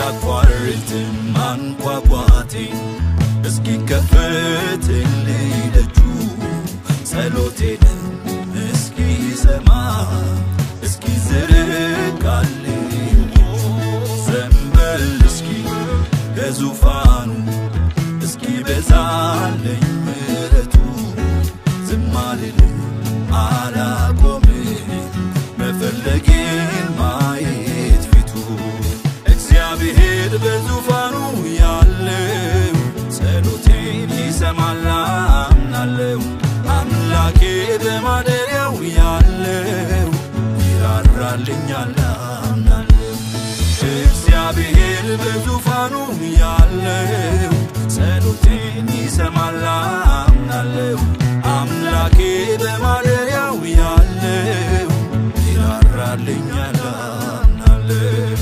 አላቋርጥም ማንኳኳቴን እስኪከፈትልኝ ደጁ ጸሎቴን እስኪሰማ እስኪዘረጋልኝ ዘንበል እስኪ ከዙፋኑ እስኪበዛልኝ ምሕረቱ ዝም አልልም አላቆምም መፈለጌን ማየት ፊቱ እግዚአብሔር በዙፋኑ ያለው ጸሎቴን ይሰማል አምናለሁ አምላኬ በማደሪያው ያለው ይራራልኛል አምናለሁ እግዚአብሔር በዙፋኑ ያለው ጸሎቴን ይሰማል አምናለሁ አምላኬ በማደሪያው ያለው ይራራልኛል አምናለሁ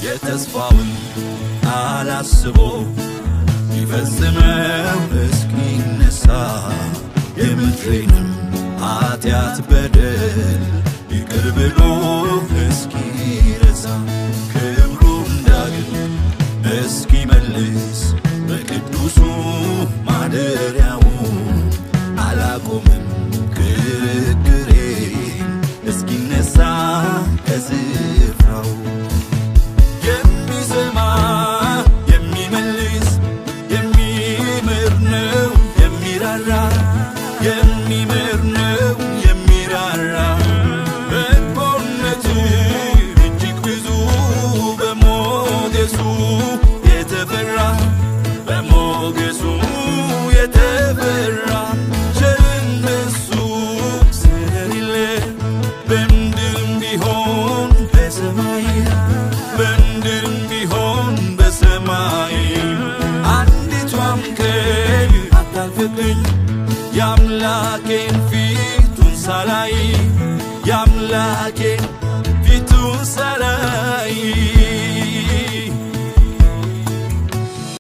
የተስፋውን አላስበው ይፈጽመው እስኪነሳ የምድሬንም ኃጢአት በደል ይቅር ብሎ እስኪረሳ ክብሩን ዳግም እስኪመልስ በቅዱሱ ማደሪያው አላቆምም ክርክሬን እስኪነሳ ከስፍራው የሚሰማ የሚመልስ የሚምር ነው የሚራራ የሚምር ነው የሚራራ በጎነቱ እጅግ ብዙ በሞገሱ የተፈራ በሞገሱ የተፈራ ቸርነቱ ስለሌለ በምድርም ቢሆን በሰማይ በምድርም ቢሆን በሰማይ አንዲቷም ቀን አታልፍብኝ ያምላኬን ፊቱን ሳላይ ያምላኬን